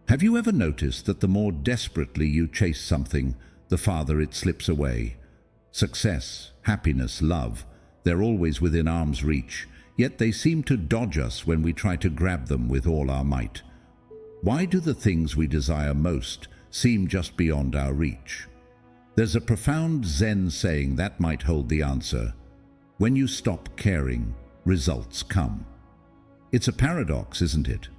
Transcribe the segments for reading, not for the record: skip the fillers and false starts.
Have you ever noticed that the more desperately you chase something, the farther it slips away? Success, happiness, love, they're always within arm's reach, yet they seem to dodge us when we try to grab them with all our might. Why do the things we desire most seem just beyond our reach? There's a profound Zen saying that might hold the answer. When you stop caring, results come. It's a paradox, isn't it?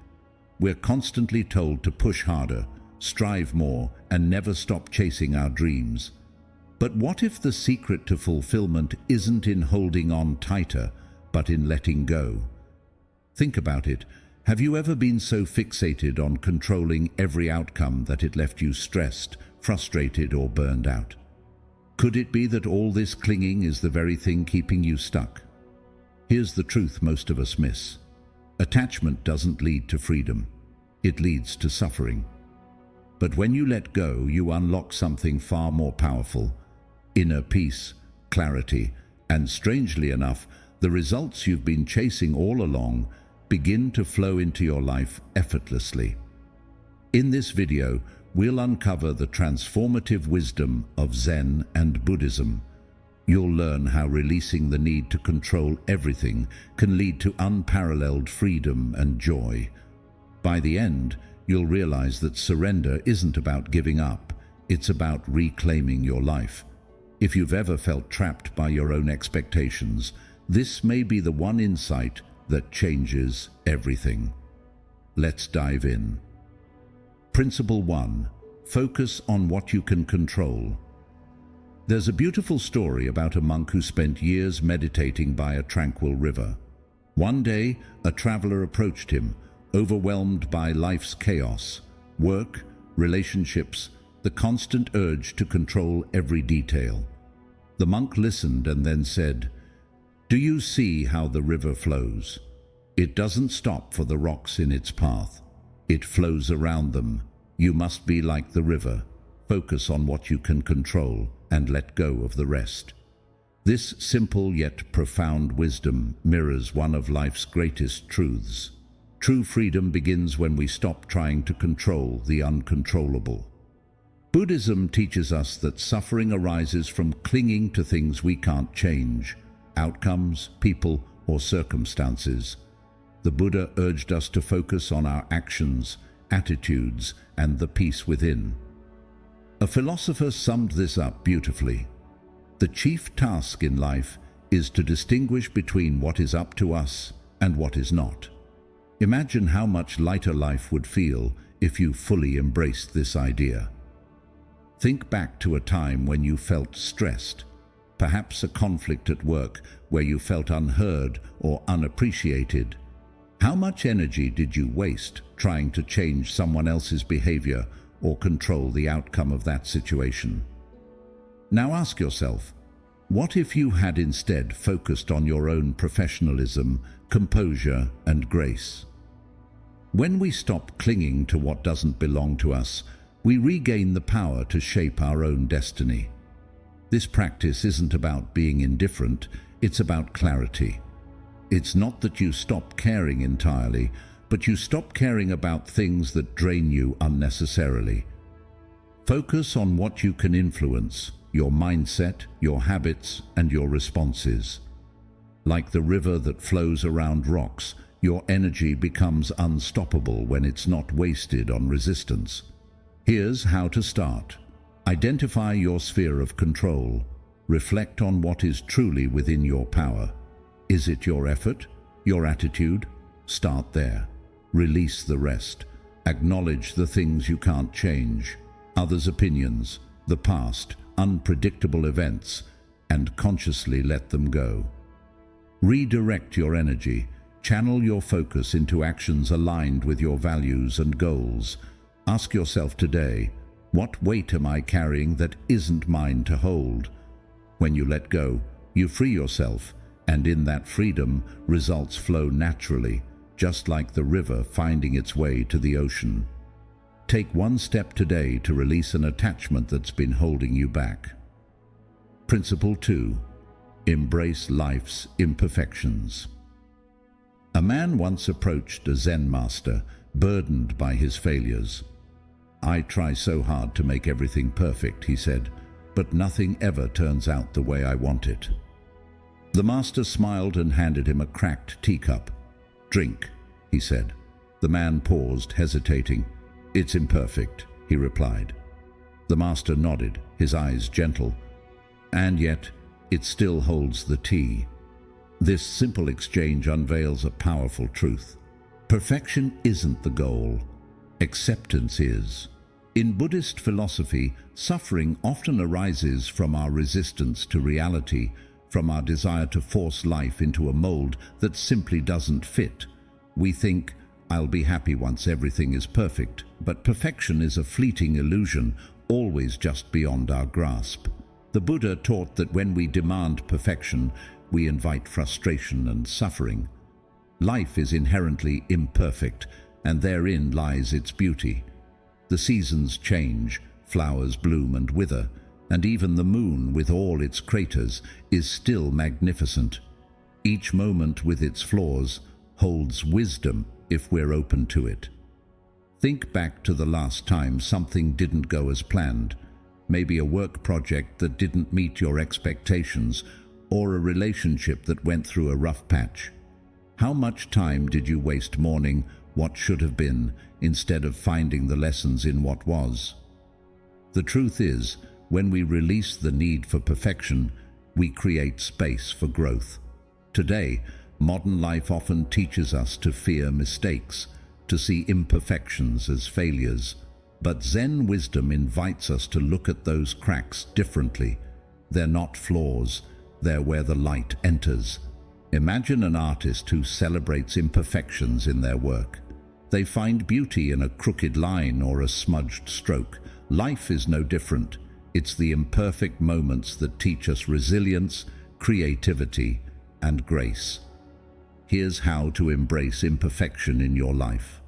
We're constantly told to push harder, strive more, and never stop chasing our dreams. But what if the secret to fulfillment isn't in holding on tighter, but in letting go? Think about it. Have you ever been so fixated on controlling every outcome that it left you stressed, frustrated, or burned out? Could it be that all this clinging is the very thing keeping you stuck? Here's the truth most of us miss. Attachment doesn't lead to freedom. It leads to suffering. But when you let go, you unlock something far more powerful: inner peace, clarity, and strangely enough, the results you've been chasing all along begin to flow into your life effortlessly. In this video, we'll uncover the transformative wisdom of Zen and Buddhism. You'll learn how releasing the need to control everything can lead to unparalleled freedom and joy. By the end, you'll realize that surrender isn't about giving up, it's about reclaiming your life. If you've ever felt trapped by your own expectations, this may be the one insight that changes everything. Let's dive in. Principle 1. Focus on what you can control. There's a beautiful story about a monk who spent years meditating by a tranquil river. One day, a traveler approached him, overwhelmed by life's chaos, work, relationships, the constant urge to control every detail. The monk listened and then said, "Do you see how the river flows? It doesn't stop for the rocks in its path. It flows around them. You must be like the river. Focus on what you can control and let go of the rest." This simple yet profound wisdom mirrors one of life's greatest truths. True freedom begins when we stop trying to control the uncontrollable. Buddhism teaches us that suffering arises from clinging to things we can't change, outcomes, people, or circumstances. The Buddha urged us to focus on our actions, attitudes, and the peace within. A philosopher summed this up beautifully. The chief task in life is to distinguish between what is up to us and what is not. Imagine how much lighter life would feel if you fully embraced this idea. Think back to a time when you felt stressed, perhaps a conflict at work where you felt unheard or unappreciated. How much energy did you waste trying to change someone else's behavior or control the outcome of that situation? Now ask yourself, what if you had instead focused on your own professionalism, composure, and grace? When we stop clinging to what doesn't belong to us, we regain the power to shape our own destiny. This practice isn't about being indifferent, it's about clarity. It's not that you stop caring entirely, but you stop caring about things that drain you unnecessarily. Focus on what you can influence: your mindset, your habits, and your responses. Like the river that flows around rocks, your energy becomes unstoppable when it's not wasted on resistance. Here's how to start. Identify your sphere of control. Reflect on what is truly within your power. Is it your effort? Your attitude? Start there. Release the rest. Acknowledge the things you can't change, others' opinions, the past, unpredictable events, and consciously let them go. Redirect your energy. Channel your focus into actions aligned with your values and goals. Ask yourself today, what weight am I carrying that isn't mine to hold? When you let go, you free yourself, and in that freedom, results flow naturally, just like the river finding its way to the ocean. Take one step today to release an attachment that's been holding you back. Principle 2. Embrace life's imperfections. A man once approached a Zen master, burdened by his failures. "I try so hard to make everything perfect," he said, "but nothing ever turns out the way I want it." The master smiled and handed him a cracked teacup. "Drink," he said. The man paused, hesitating. "It's imperfect," he replied. The master nodded, his eyes gentle. "And yet, it still holds the tea." This simple exchange unveils a powerful truth. Perfection isn't the goal. Acceptance is. In Buddhist philosophy, suffering often arises from our resistance to reality, from our desire to force life into a mold that simply doesn't fit. We think, "I'll be happy once everything is perfect," but perfection is a fleeting illusion, always just beyond our grasp. The Buddha taught that when we demand perfection, we invite frustration and suffering. Life is inherently imperfect, and therein lies its beauty. The seasons change, flowers bloom and wither, and even the moon, with all its craters, is still magnificent. Each moment with its flaws holds wisdom if we're open to it. Think back to the last time something didn't go as planned. Maybe a work project that didn't meet your expectations, or a relationship that went through a rough patch. How much time did you waste mourning what should have been, instead of finding the lessons in what was? The truth is, when we release the need for perfection, we create space for growth. Today, modern life often teaches us to fear mistakes, to see imperfections as failures. But Zen wisdom invites us to look at those cracks differently. They're not flaws, they're where the light enters. Imagine an artist who celebrates imperfections in their work. They find beauty in a crooked line or a smudged stroke. Life is no different. It's the imperfect moments that teach us resilience, creativity, and grace. Here's how to embrace imperfection in your life.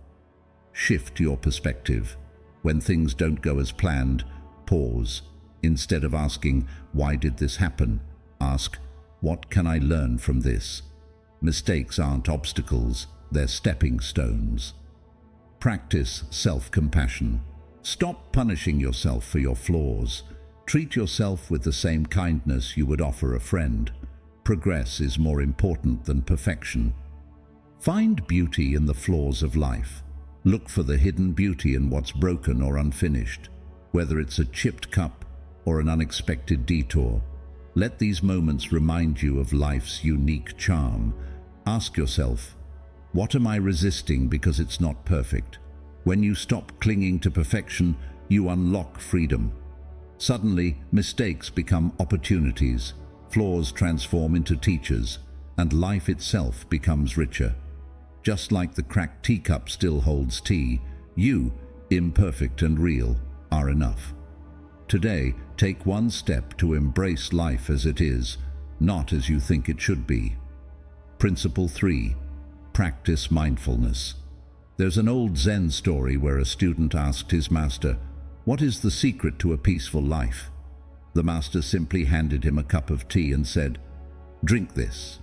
Shift your perspective. When things don't go as planned, pause. Instead of asking, "Why did this happen?" ask, "What can I learn from this?" Mistakes aren't obstacles, they're stepping stones. Practice self-compassion. Stop punishing yourself for your flaws. Treat yourself with the same kindness you would offer a friend. Progress is more important than perfection. Find beauty in the flaws of life. Look for the hidden beauty in what's broken or unfinished, whether it's a chipped cup or an unexpected detour. Let these moments remind you of life's unique charm. Ask yourself, what am I resisting because it's not perfect? When you stop clinging to perfection, you unlock freedom. Suddenly, mistakes become opportunities, flaws transform into teachers, and life itself becomes richer. Just like the cracked teacup still holds tea, you, imperfect and real, are enough. Today, take one step to embrace life as it is, not as you think it should be. Principle 3. Practice mindfulness. There's an old Zen story where a student asked his master, "What is the secret to a peaceful life?" The master simply handed him a cup of tea and said, "Drink this."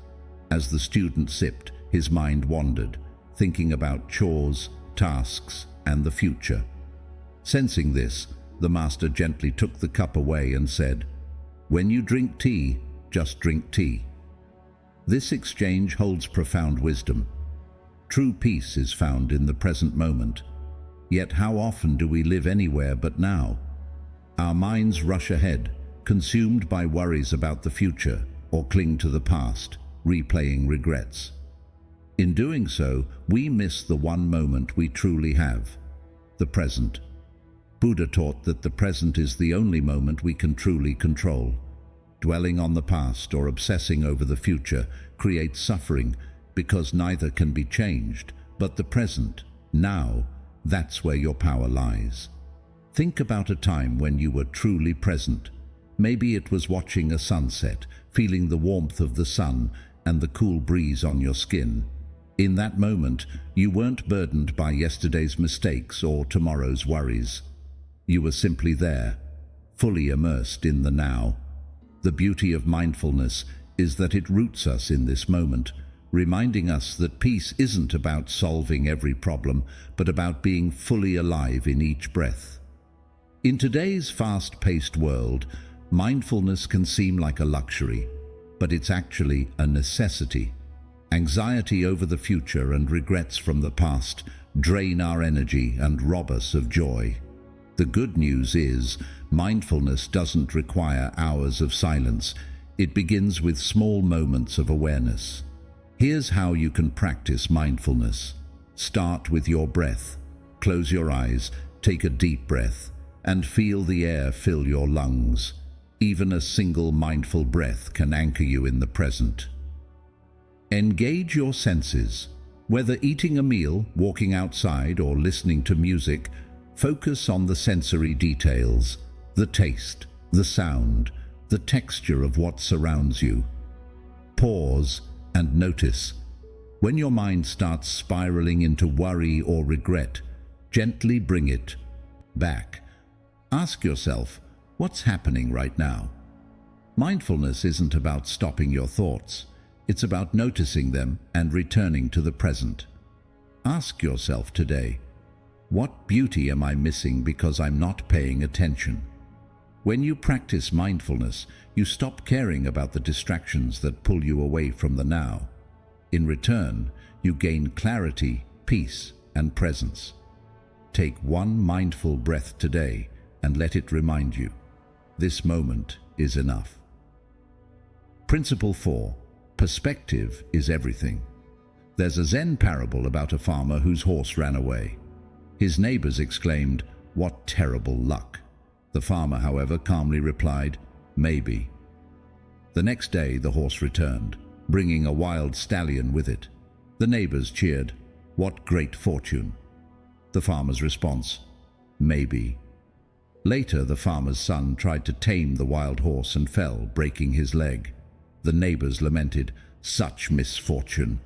As the student sipped, his mind wandered, thinking about chores, tasks, and the future. Sensing this, the master gently took the cup away and said, "When you drink tea, just drink tea." This exchange holds profound wisdom. True peace is found in the present moment. Yet how often do we live anywhere but now? Our minds rush ahead, consumed by worries about the future, or cling to the past, replaying regrets. In doing so, we miss the one moment we truly have, the present. Buddha taught that the present is the only moment we can truly control. Dwelling on the past or obsessing over the future creates suffering because neither can be changed, but the present, now, that's where your power lies. Think about a time when you were truly present. Maybe it was watching a sunset, feeling the warmth of the sun and the cool breeze on your skin. In that moment, you weren't burdened by yesterday's mistakes or tomorrow's worries. You were simply there, fully immersed in the now. The beauty of mindfulness is that it roots us in this moment, reminding us that peace isn't about solving every problem, but about being fully alive in each breath. In today's fast-paced world, mindfulness can seem like a luxury, but it's actually a necessity. Anxiety over the future and regrets from the past drain our energy and rob us of joy. The good news is, mindfulness doesn't require hours of silence. It begins with small moments of awareness. Here's how you can practice mindfulness. Start with your breath. Close your eyes, take a deep breath, and feel the air fill your lungs. Even a single mindful breath can anchor you in the present. Engage your senses. Whether eating a meal, walking outside, or listening to music, focus on the sensory details, the taste, the sound, the texture of what surrounds you. Pause and notice. When your mind starts spiraling into worry or regret, gently bring it back. Ask yourself, what's happening right now? Mindfulness isn't about stopping your thoughts. It's about noticing them and returning to the present. Ask yourself today, what beauty am I missing because I'm not paying attention? When you practice mindfulness, you stop caring about the distractions that pull you away from the now. In return, you gain clarity, peace, and presence. Take one mindful breath today and let it remind you, this moment is enough. Principle 4. Perspective is everything. There's a Zen parable about a farmer whose horse ran away. His neighbors exclaimed, "What terrible luck!" The farmer, however, calmly replied, "Maybe." The next day the horse returned, bringing a wild stallion with it. The neighbors cheered, "What great fortune!" The farmer's response, "Maybe." Later the farmer's son tried to tame the wild horse and fell, breaking his leg. The neighbors lamented, "Such misfortune."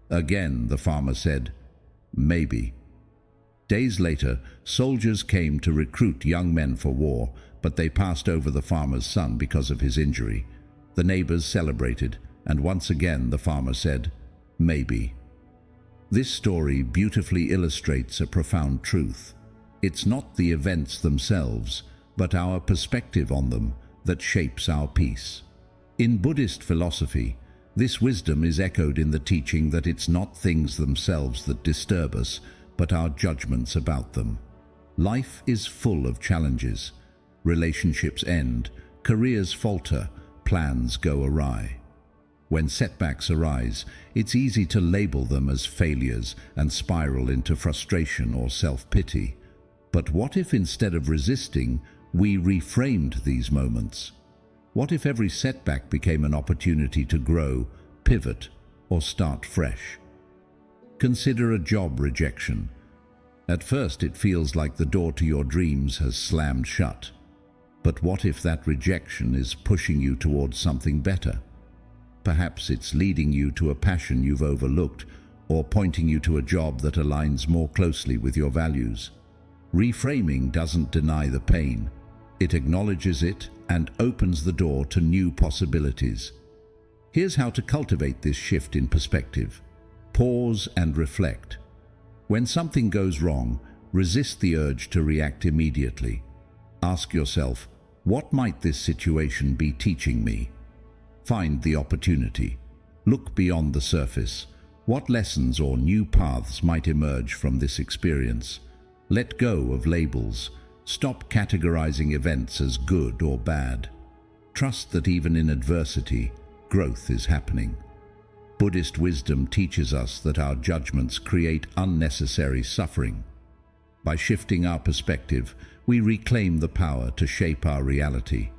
Again the farmer said, "Maybe." Days later, soldiers came to recruit young men for war, but they passed over the farmer's son because of his injury. The neighbors celebrated, and once again the farmer said, "Maybe." This story beautifully illustrates a profound truth. It's not the events themselves, but our perspective on them that shapes our peace. In Buddhist philosophy, this wisdom is echoed in the teaching that it's not things themselves that disturb us, but our judgments about them. Life is full of challenges. Relationships end, careers falter, plans go awry. When setbacks arise, it's easy to label them as failures and spiral into frustration or self-pity. But what if instead of resisting, we reframed these moments? What if every setback became an opportunity to grow, pivot, or start fresh? Consider a job rejection. At first it feels like the door to your dreams has slammed shut. But what if that rejection is pushing you towards something better? Perhaps it's leading you to a passion you've overlooked, or pointing you to a job that aligns more closely with your values. Reframing doesn't deny the pain. It acknowledges it and opens the door to new possibilities. Here's how to cultivate this shift in perspective. Pause and reflect. When something goes wrong, resist the urge to react immediately. Ask yourself, what might this situation be teaching me? Find the opportunity. Look beyond the surface. What lessons or new paths might emerge from this experience? Let go of labels. Stop categorizing events as good or bad. Trust that even in adversity, growth is happening. Buddhist wisdom teaches us that our judgments create unnecessary suffering. By shifting our perspective, we reclaim the power to shape our reality.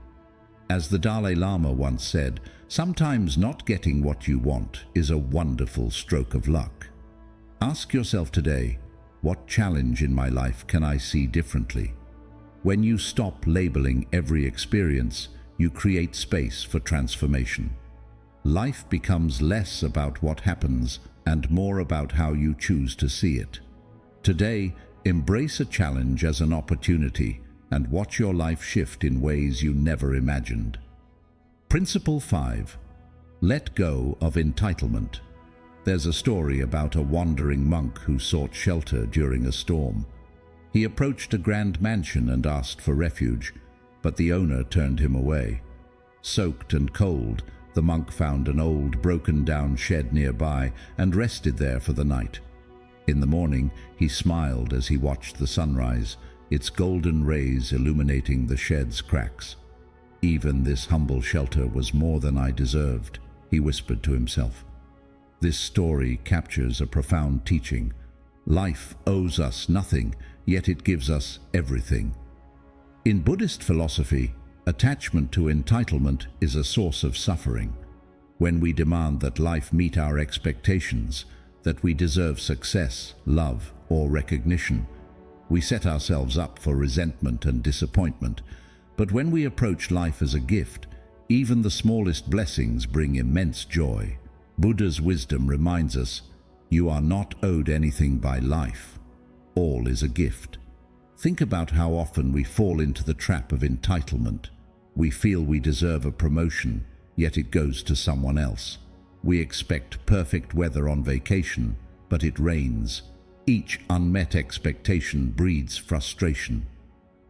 As the Dalai Lama once said, sometimes not getting what you want is a wonderful stroke of luck. Ask yourself today, what challenge in my life can I see differently? When you stop labeling every experience, you create space for transformation. Life becomes less about what happens and more about how you choose to see it. Today, embrace a challenge as an opportunity and watch your life shift in ways you never imagined. Principle 5. Let go of entitlement. There's a story about a wandering monk who sought shelter during a storm. He approached a grand mansion and asked for refuge, but the owner turned him away. Soaked and cold, the monk found an old, broken-down shed nearby and rested there for the night. In the morning, he smiled as he watched the sunrise, its golden rays illuminating the shed's cracks. "Even this humble shelter was more than I deserved," he whispered to himself. This story captures a profound teaching. Life owes us nothing, yet it gives us everything. In Buddhist philosophy, attachment to entitlement is a source of suffering. When we demand that life meet our expectations, that we deserve success, love, or recognition, we set ourselves up for resentment and disappointment. But when we approach life as a gift, even the smallest blessings bring immense joy. Buddha's wisdom reminds us, you are not owed anything by life. All is a gift. Think about how often we fall into the trap of entitlement. We feel we deserve a promotion, yet it goes to someone else. We expect perfect weather on vacation, but it rains. Each unmet expectation breeds frustration.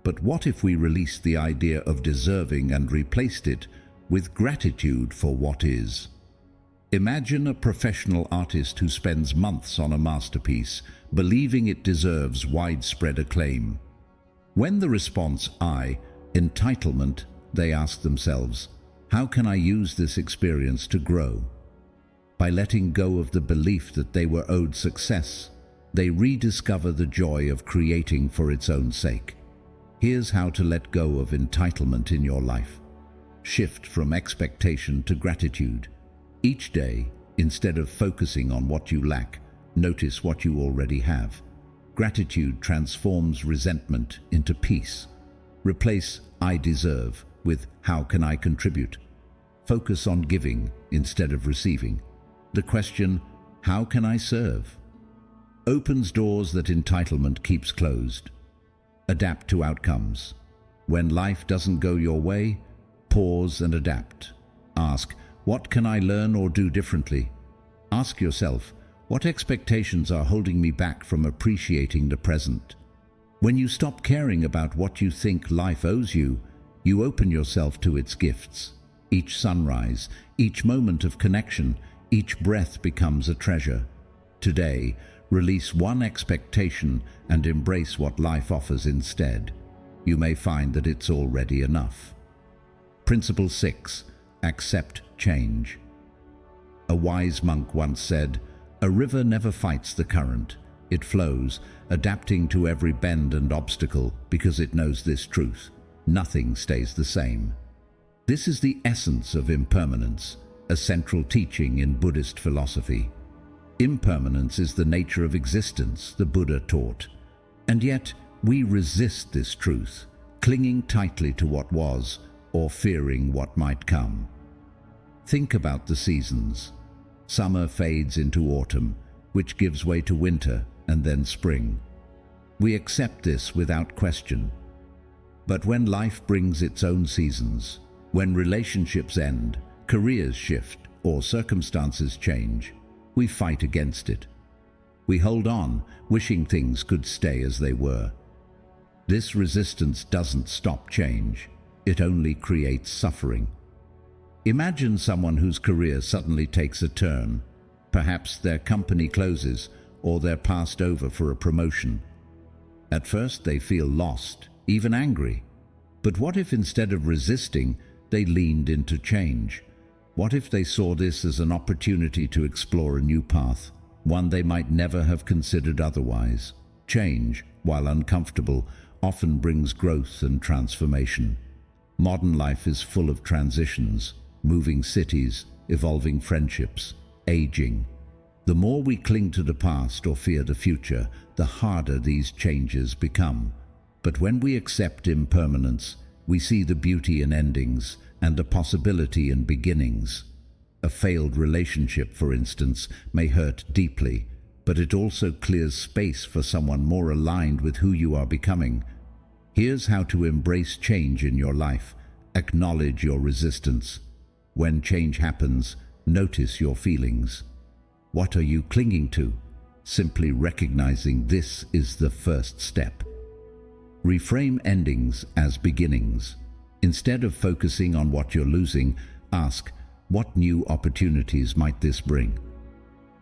But what if we released the idea of deserving and replaced it with gratitude for what is? Imagine a professional artist who spends months on a masterpiece, believing it deserves widespread acclaim. When the response, entitlement, they ask themselves, how can I use this experience to grow? By letting go of the belief that they were owed success, they rediscover the joy of creating for its own sake. Here's how to let go of entitlement in your life. Shift from expectation to gratitude. Each day, instead of focusing on what you lack, notice what you already have. Gratitude transforms resentment into peace. Replace "I deserve" with "How can I contribute?" Focus on giving instead of receiving. The question, "How can I serve?" opens doors that entitlement keeps closed. Adapt to outcomes. When life doesn't go your way, pause and adapt. Ask, what can I learn or do differently? Ask yourself, what expectations are holding me back from appreciating the present? When you stop caring about what you think life owes you, you open yourself to its gifts. Each sunrise, each moment of connection, each breath becomes a treasure. Today, release one expectation and embrace what life offers instead. You may find that it's already enough. Principle 6. Accept change. A wise monk once said, "A river never fights the current. It flows, adapting to every bend and obstacle because it knows this truth. Nothing stays the same." This is the essence of impermanence, a central teaching in Buddhist philosophy. Impermanence is the nature of existence, the Buddha taught. And yet, we resist this truth, clinging tightly to what was or fearing what might come. Think about the seasons. Summer fades into autumn, which gives way to winter and then spring. We accept this without question. But when life brings its own seasons, when relationships end, careers shift, or circumstances change, we fight against it. We hold on, wishing things could stay as they were. This resistance doesn't stop change. It only creates suffering. Imagine someone whose career suddenly takes a turn. Perhaps their company closes or they're passed over for a promotion. At first they feel lost, even angry. But what if instead of resisting, they leaned into change? What if they saw this as an opportunity to explore a new path, one they might never have considered otherwise? Change, while uncomfortable, often brings growth and transformation. Modern life is full of transitions, moving cities, evolving friendships, aging. The more we cling to the past or fear the future, the harder these changes become. But when we accept impermanence, we see the beauty in endings and the possibility in beginnings. A failed relationship, for instance, may hurt deeply, but it also clears space for someone more aligned with who you are becoming. Here's how to embrace change in your life. Acknowledge your resistance. When change happens, notice your feelings. What are you clinging to? Simply recognizing this is the first step. Reframe endings as beginnings. Instead of focusing on what you're losing, ask, what new opportunities might this bring?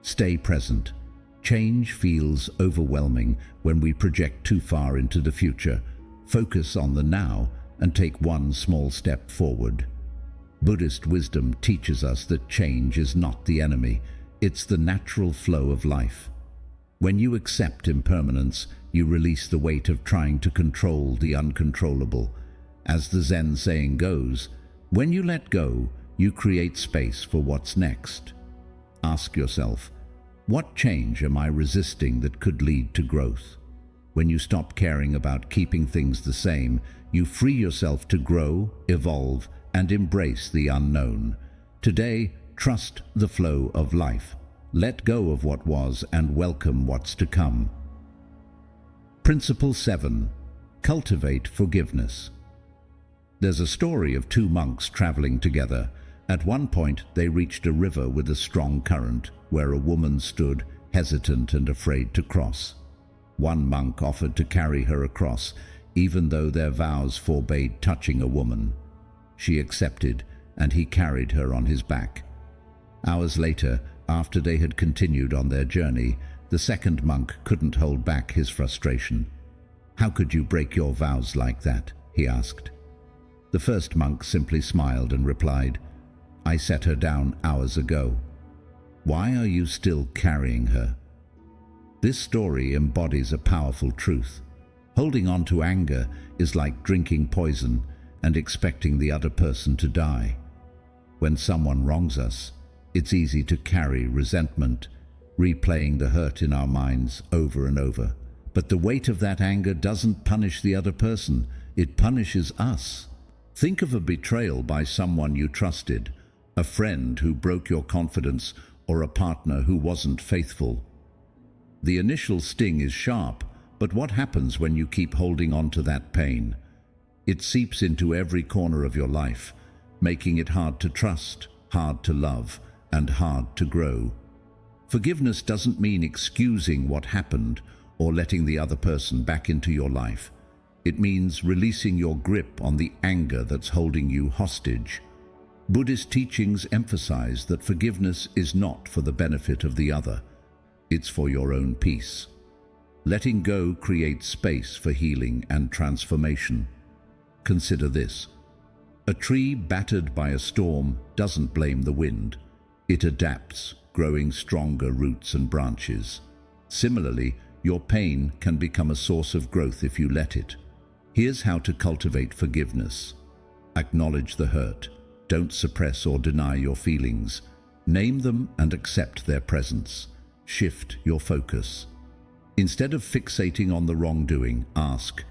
Stay present. Change feels overwhelming when we project too far into the future. Focus on the now and take one small step forward. Buddhist wisdom teaches us that change is not the enemy, it's the natural flow of life. When you accept impermanence, you release the weight of trying to control the uncontrollable. As the Zen saying goes, when you let go, you create space for what's next. Ask yourself, what change am I resisting that could lead to growth? When you stop caring about keeping things the same, you free yourself to grow, evolve, and embrace the unknown. Today, trust the flow of life. Let go of what was and welcome what's to come. Principle 7. Cultivate forgiveness. There's a story of two monks traveling together. At one point, they reached a river with a strong current, where a woman stood, hesitant and afraid to cross. One monk offered to carry her across, even though their vows forbade touching a woman. She accepted, and he carried her on his back. Hours later, after they had continued on their journey, the second monk couldn't hold back his frustration. "How could you break your vows like that?" he asked. The first monk simply smiled and replied, "I set her down hours ago. Why are you still carrying her?" This story embodies a powerful truth. Holding on to anger is like drinking poison and expecting the other person to die. When someone wrongs us, it's easy to carry resentment, replaying the hurt in our minds over and over. But the weight of that anger doesn't punish the other person, it punishes us. Think of a betrayal by someone you trusted, a friend who broke your confidence, or a partner who wasn't faithful. The initial sting is sharp, but what happens when you keep holding on to that pain? It seeps into every corner of your life, making it hard to trust, hard to love, and hard to grow. Forgiveness doesn't mean excusing what happened or letting the other person back into your life. It means releasing your grip on the anger that's holding you hostage. Buddhist teachings emphasize that forgiveness is not for the benefit of the other. It's for your own peace. Letting go creates space for healing and transformation. Consider this. A tree battered by a storm doesn't blame the wind. It adapts, growing stronger roots and branches. Similarly, your pain can become a source of growth if you let it. Here's how to cultivate forgiveness. Acknowledge the hurt. Don't suppress or deny your feelings. Name them and accept their presence. Shift your focus. Instead of fixating on the wrongdoing, ask,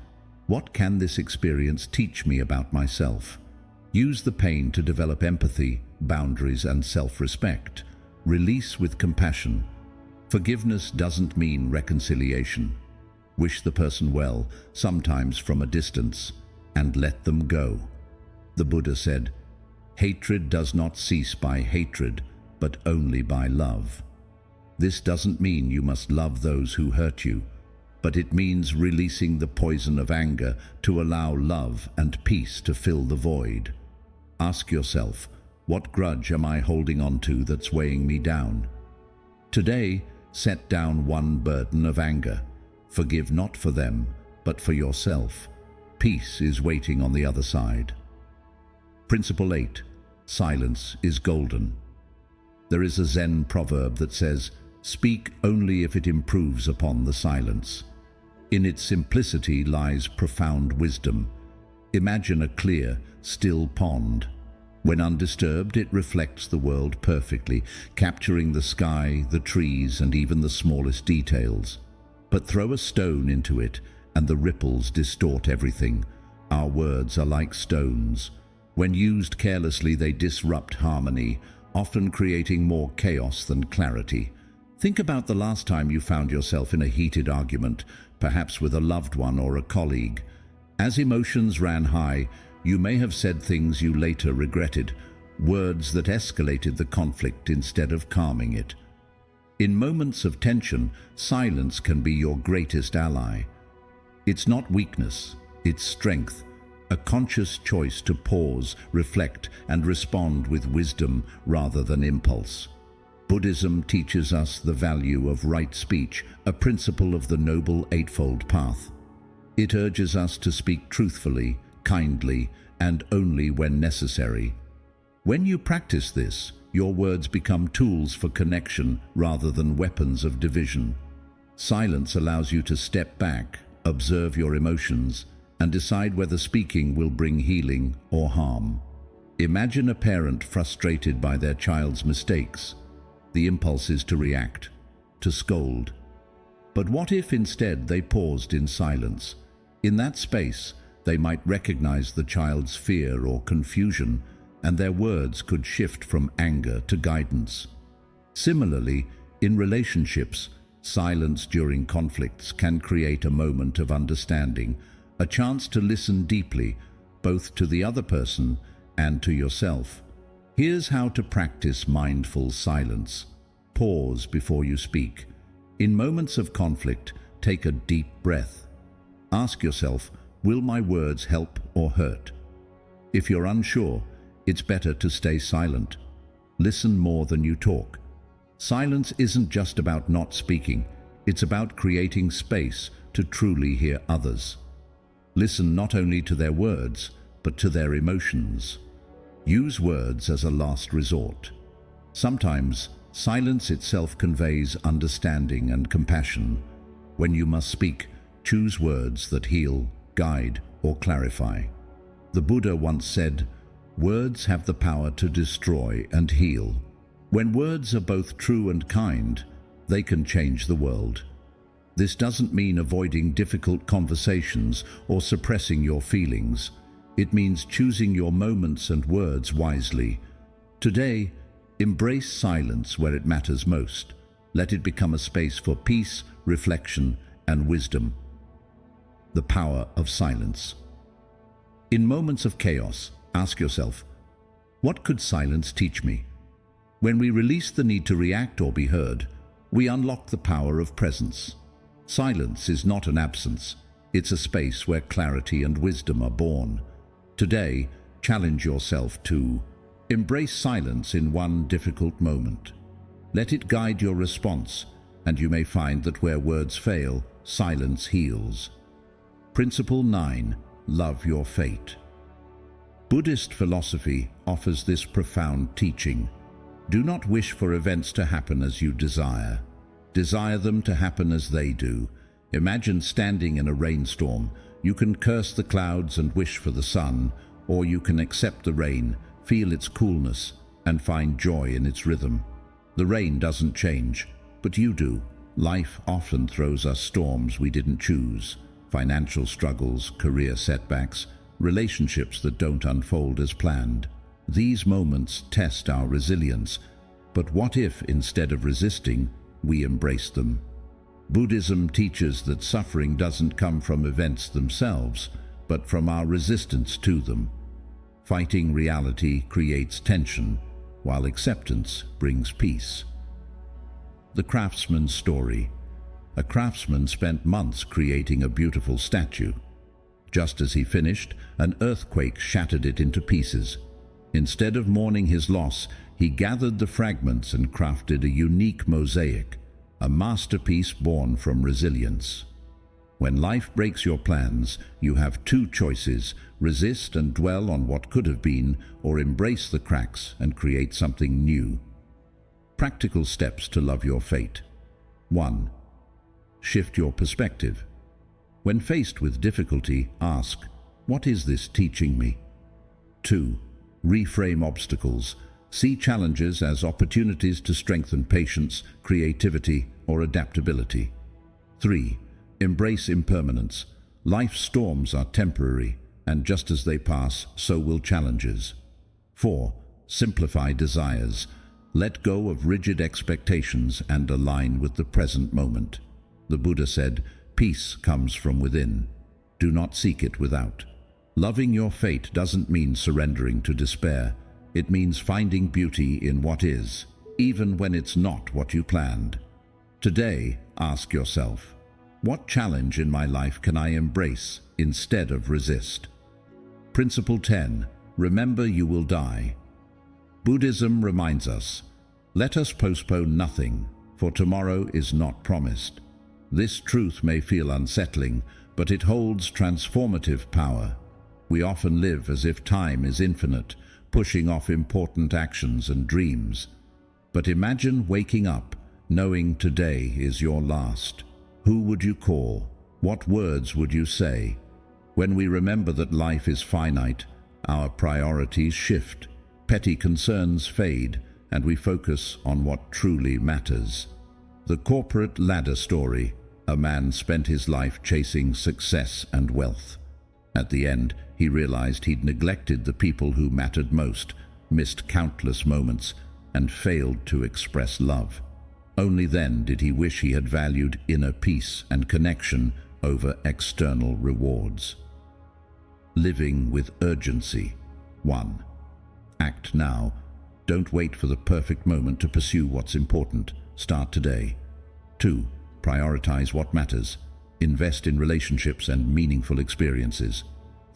what can this experience teach me about myself? Use the pain to develop empathy, boundaries, and self-respect. Release with compassion. Forgiveness doesn't mean reconciliation. Wish the person well, sometimes from a distance, and let them go. The Buddha said, "Hatred does not cease by hatred, but only by love." This doesn't mean you must love those who hurt you, but it means releasing the poison of anger to allow love and peace to fill the void. Ask yourself, what grudge am I holding on to that's weighing me down? Today, set down one burden of anger. Forgive not for them, but for yourself. Peace is waiting on the other side. Principle 8. Silence is golden. There is a Zen proverb that says, "Speak only if it improves upon the silence." In its simplicity lies profound wisdom. Imagine a clear, still pond. When undisturbed, it reflects the world perfectly, capturing the sky, the trees, and even the smallest details. But throw a stone into it, and the ripples distort everything. Our words are like stones. When used carelessly, they disrupt harmony, often creating more chaos than clarity. Think about the last time you found yourself in a heated argument, perhaps with a loved one or a colleague. As emotions ran high, you may have said things you later regretted, words that escalated the conflict instead of calming it. In moments of tension, silence can be your greatest ally. It's not weakness, it's strength, a conscious choice to pause, reflect, and respond with wisdom rather than impulse. Buddhism teaches us the value of right speech, a principle of the Noble Eightfold Path. It urges us to speak truthfully, kindly, and only when necessary. When you practice this, your words become tools for connection rather than weapons of division. Silence allows you to step back, observe your emotions, and decide whether speaking will bring healing or harm. Imagine a parent frustrated by their child's mistakes. The impulse is to react, to scold. But what if instead they paused in silence? In that space, they might recognize the child's fear or confusion, and their words could shift from anger to guidance. Similarly, in relationships, silence during conflicts can create a moment of understanding, a chance to listen deeply, both to the other person and to yourself. Here's how to practice mindful silence. Pause before you speak. In moments of conflict, take a deep breath. Ask yourself, will my words help or hurt? If you're unsure, it's better to stay silent. Listen more than you talk. Silence isn't just about not speaking, it's about creating space to truly hear others. Listen not only to their words, but to their emotions. Use words as a last resort. Sometimes, silence itself conveys understanding and compassion. When you must speak, choose words that heal, guide, or clarify. The Buddha once said, "Words have the power to destroy and heal." When words are both true and kind, they can change the world. This doesn't mean avoiding difficult conversations or suppressing your feelings. It means choosing your moments and words wisely. Today, embrace silence where it matters most. Let it become a space for peace, reflection, and wisdom. The power of silence. In moments of chaos, ask yourself, what could silence teach me? When we release the need to react or be heard, we unlock the power of presence. Silence is not an absence. It's a space where clarity and wisdom are born. Today, challenge yourself to embrace silence in one difficult moment. Let it guide your response, and you may find that where words fail, silence heals. Principle 9. Love your fate. Buddhist philosophy offers this profound teaching. Do not wish for events to happen as you desire. Desire them to happen as they do. Imagine standing in a rainstorm. You can curse the clouds and wish for the sun, or you can accept the rain, feel its coolness, and find joy in its rhythm. The rain doesn't change, but you do. Life often throws us storms we didn't choose. Financial struggles, career setbacks, relationships that don't unfold as planned. These moments test our resilience, but what if, instead of resisting, we embrace them? Buddhism teaches that suffering doesn't come from events themselves, but from our resistance to them. Fighting reality creates tension, while acceptance brings peace. The craftsman's story. A craftsman spent months creating a beautiful statue. Just as he finished, an earthquake shattered it into pieces. Instead of mourning his loss, he gathered the fragments and crafted a unique mosaic, a masterpiece born from resilience. When life breaks your plans, you have two choices: resist and dwell on what could have been, or embrace the cracks and create something new. Practical steps to love your fate. 1. Shift your perspective. When faced with difficulty, ask, what is this teaching me? 2. Reframe obstacles. See challenges as opportunities to strengthen patience, creativity, or adaptability. 3. Embrace impermanence. Life's storms are temporary, and just as they pass, so will challenges. 4. Simplify desires. Let go of rigid expectations and align with the present moment. The Buddha said, "Peace comes from within. Do not seek it without." Loving your fate doesn't mean surrendering to despair. It means finding beauty in what is, even when it's not what you planned. Today, ask yourself, what challenge in my life can I embrace instead of resist? Principle 10. Remember you will die. Buddhism reminds us, let us postpone nothing, for tomorrow is not promised. This truth may feel unsettling, but it holds transformative power. We often live as if time is infinite, pushing off important actions and dreams. But imagine waking up, knowing today is your last. Who would you call? What words would you say? When we remember that life is finite, our priorities shift, petty concerns fade, and we focus on what truly matters. The corporate ladder story. A man spent his life chasing success and wealth. At the end, he realized he'd neglected the people who mattered most, missed countless moments, and failed to express love. Only then did he wish he had valued inner peace and connection over external rewards. Living with urgency. 1. Act now. Don't wait for the perfect moment to pursue what's important. Start today. 2. Prioritize what matters. Invest in relationships and meaningful experiences.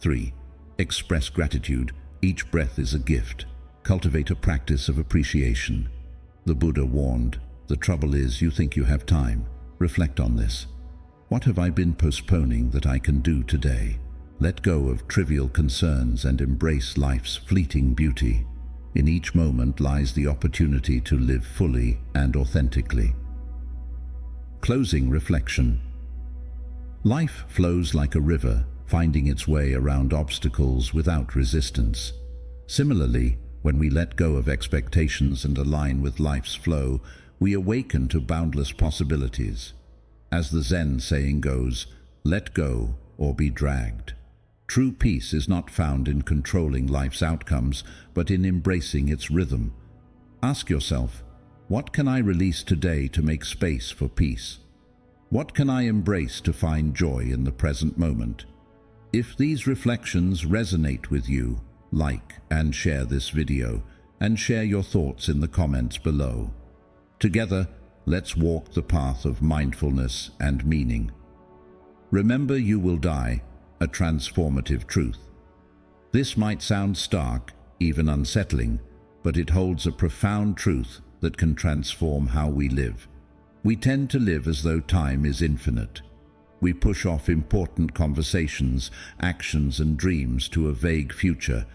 3. Express gratitude. Each breath is a gift. Cultivate a practice of appreciation. The Buddha warned, the trouble is you think you have time. Reflect on this. What have I been postponing that I can do today? Let go of trivial concerns and embrace life's fleeting beauty. In each moment lies the opportunity to live fully and authentically. Closing reflection. Life flows like a river, finding its way around obstacles without resistance. Similarly, when we let go of expectations and align with life's flow, we awaken to boundless possibilities. As the Zen saying goes, let go or be dragged. True peace is not found in controlling life's outcomes, but in embracing its rhythm. Ask yourself, what can I release today to make space for peace? What can I embrace to find joy in the present moment? If these reflections resonate with you, like and share this video, and share your thoughts in the comments below. Together, let's walk the path of mindfulness and meaning. Remember you will die, a transformative truth. This might sound stark, even unsettling, but it holds a profound truth that can transform how we live. We tend to live as though time is infinite. We push off important conversations, actions, and dreams to a vague future,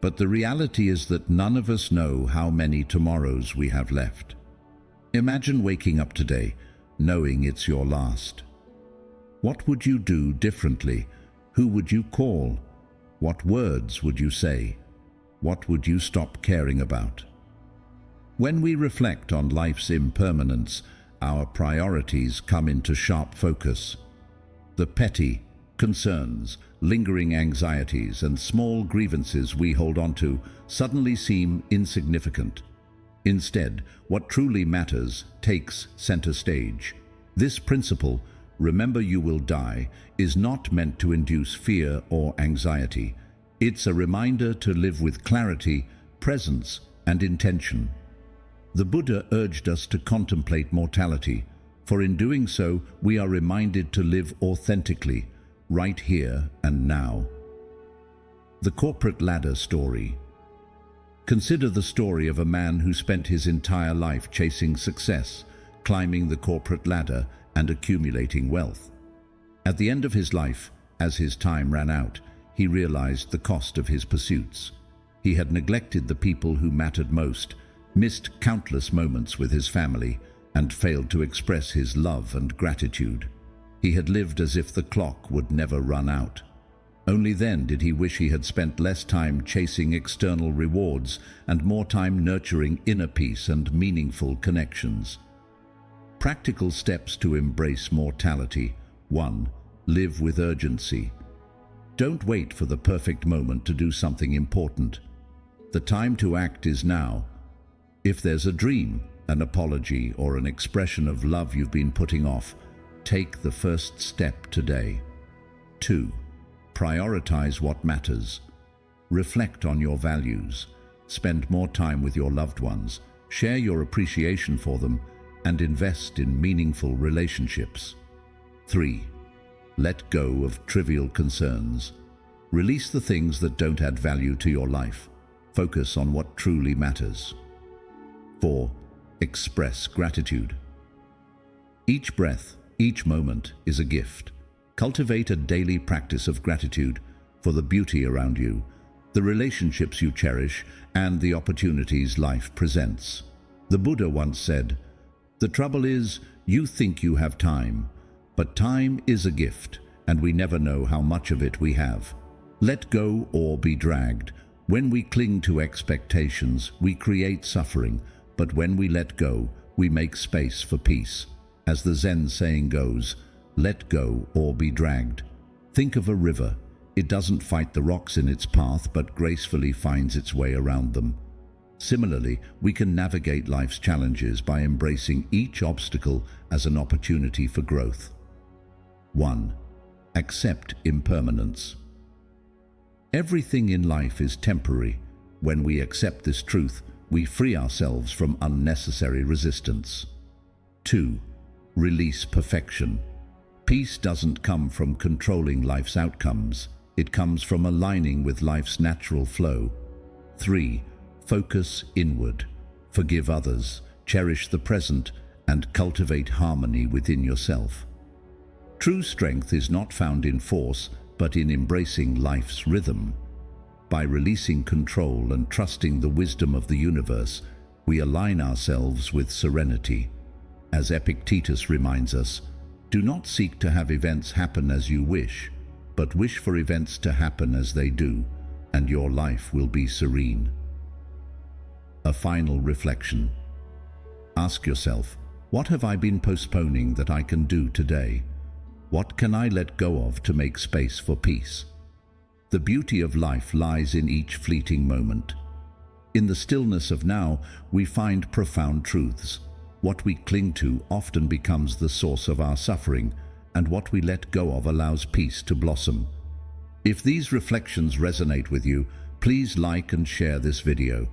but the reality is that none of us know how many tomorrows we have left. Imagine waking up today, knowing it's your last. What would you do differently? Who would you call? What words would you say? What would you stop caring about? When we reflect on life's impermanence, our priorities come into sharp focus. The petty concerns, lingering anxieties, and small grievances we hold on to suddenly seem insignificant. Instead, what truly matters takes center stage. This principle, remember you will die, is not meant to induce fear or anxiety. It's a reminder to live with clarity, presence, and intention. The Buddha urged us to contemplate mortality, for in doing so, we are reminded to live authentically, right here and now. The corporate ladder story. Consider the story of a man who spent his entire life chasing success, climbing the corporate ladder, and accumulating wealth. At the end of his life, as his time ran out, he realized the cost of his pursuits. He had neglected the people who mattered most, missed countless moments with his family, and failed to express his love and gratitude. He had lived as if the clock would never run out. Only then did he wish he had spent less time chasing external rewards and more time nurturing inner peace and meaningful connections. Practical steps to embrace mortality. 1. Live with urgency. Don't wait for the perfect moment to do something important. The time to act is now. If there's a dream, an apology, or an expression of love you've been putting off, take the first step today. 2. Prioritize what matters. Reflect on your values. Spend more time with your loved ones. Share your appreciation for them, and invest in meaningful relationships. 3. Let go of trivial concerns. Release the things that don't add value to your life. Focus on what truly matters. 4. Express gratitude. Each breath, each moment is a gift. Cultivate a daily practice of gratitude for the beauty around you, the relationships you cherish, and the opportunities life presents. The Buddha once said, "The trouble is, you think you have time, but time is a gift, and we never know how much of it we have. Let go or be dragged. When we cling to expectations, we create suffering, but when we let go, we make space for peace. As the Zen saying goes, let go or be dragged." Think of a river. It doesn't fight the rocks in its path, but gracefully finds its way around them. Similarly, we can navigate life's challenges by embracing each obstacle as an opportunity for growth. 1. Accept impermanence. Everything in life is temporary. When we accept this truth, we free ourselves from unnecessary resistance. 2. Release perfection. Peace doesn't come from controlling life's outcomes. It comes from aligning with life's natural flow. 3. Focus inward. Forgive others, cherish the present, and cultivate harmony within yourself. True strength is not found in force, but in embracing life's rhythm. By releasing control and trusting the wisdom of the universe, we align ourselves with serenity. As Epictetus reminds us, do not seek to have events happen as you wish, but wish for events to happen as they do, and your life will be serene. A final reflection. Ask yourself, what have I been postponing that I can do today? What can I let go of to make space for peace? The beauty of life lies in each fleeting moment. In the stillness of now, we find profound truths. What we cling to often becomes the source of our suffering, and what we let go of allows peace to blossom. If these reflections resonate with you, please like and share this video.